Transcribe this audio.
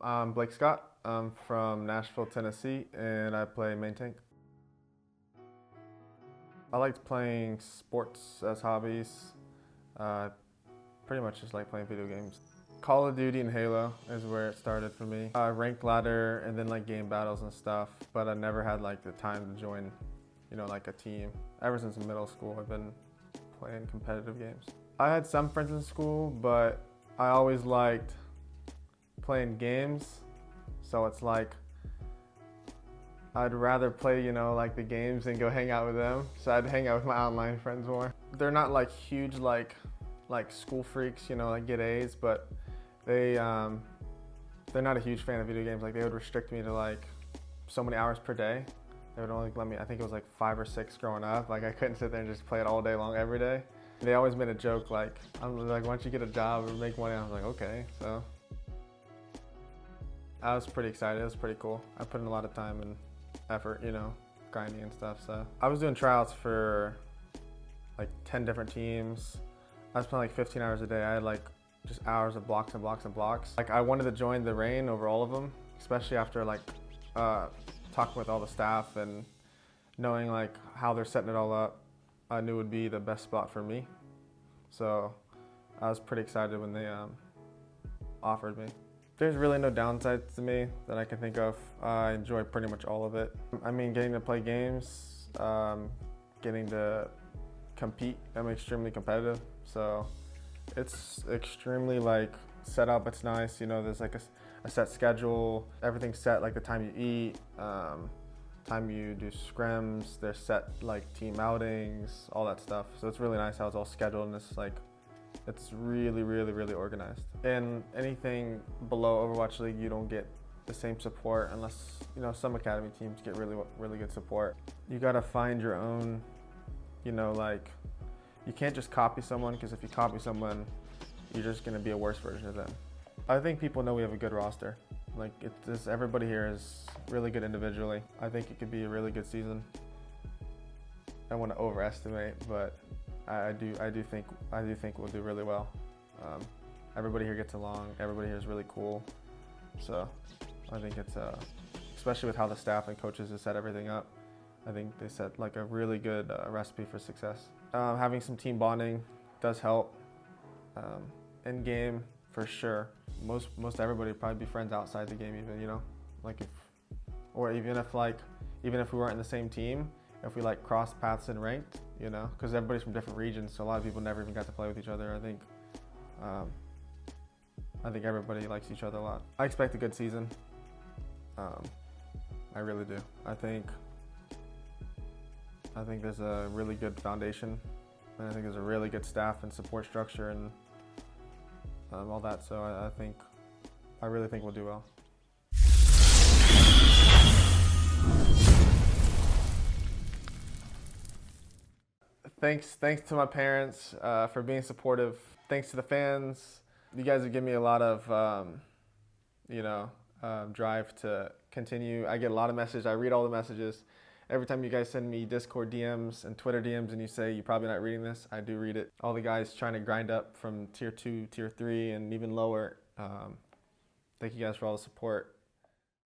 I'm Blake Scott. I'm from Nashville, Tennessee, and I play main tank. I liked playing sports as hobbies. Pretty much just like playing video games. Call of Duty and Halo is where it started for me. Ranked ladder and then like game battles and stuff, but I never had like the time to join, like a team. Ever since middle school, I've been playing competitive games. I had some friends in school, but I always liked playing games. So it's like, I'd rather play, like the games and go hang out with them. So I'd hang out with my online friends more. They're not like huge, like school freaks, like get A's, but they're not a huge fan of video games. Like they would restrict me to like so many hours per day. They would only let me, I think it was like 5 or 6 growing up. Like I couldn't sit there and just play it all day long every day. They always made a joke like, I'm like, why don't you get a job or make money? I was like, okay, so. I was pretty excited, it was pretty cool. I put in a lot of time and effort, grinding and stuff, so. I was doing tryouts for like 10 different teams. I was playing like 15 hours a day. I had like just hours of blocks and blocks and blocks. Like I wanted to join the reign over all of them, especially after like talking with all the staff and knowing like how they're setting it all up. I knew it would be the best spot for me. So I was pretty excited when they offered me. There's really no downsides to me that I can think of. I enjoy pretty much all of it. I mean, getting to play games, getting to compete. I'm extremely competitive, so it's extremely like set up. It's nice, there's like a set schedule. Everything's set, like the time you eat, time you do scrims. There's set like team outings, all that stuff. So it's really nice how it's all scheduled and it's really, really, really organized. In anything below Overwatch League, you don't get the same support unless, some academy teams get really, really good support. You gotta find your own, like, you can't just copy someone, because if you copy someone, you're just gonna be a worse version of them. I think people know we have a good roster. Like, everybody here is really good individually. I think it could be a really good season. I don't want to overestimate, but I do think we'll do really well. Everybody here gets along. Everybody here is really cool. So I think it's especially with how the staff and coaches have set everything up. I think they set like a really good recipe for success. Having some team bonding does help. In game, for sure. Most everybody would probably be friends outside the game, even like even if we weren't in the same team, if we like crossed paths and ranked, because everybody's from different regions, so a lot of people never even got to play with each other. I think everybody likes each other a lot. I expect a good season. I really do. I think there's a really good foundation, and I think there's a really good staff and support structure and all that. So I really think we'll do well. Thanks to my parents for being supportive. Thanks to the fans. You guys have given me a lot of, drive to continue. I get a lot of messages. I read all the messages. Every time you guys send me Discord DMs and Twitter DMs and you say you're probably not reading this, I do read it. All the guys trying to grind up from tier 2, tier 3, and even lower. Thank you guys for all the support.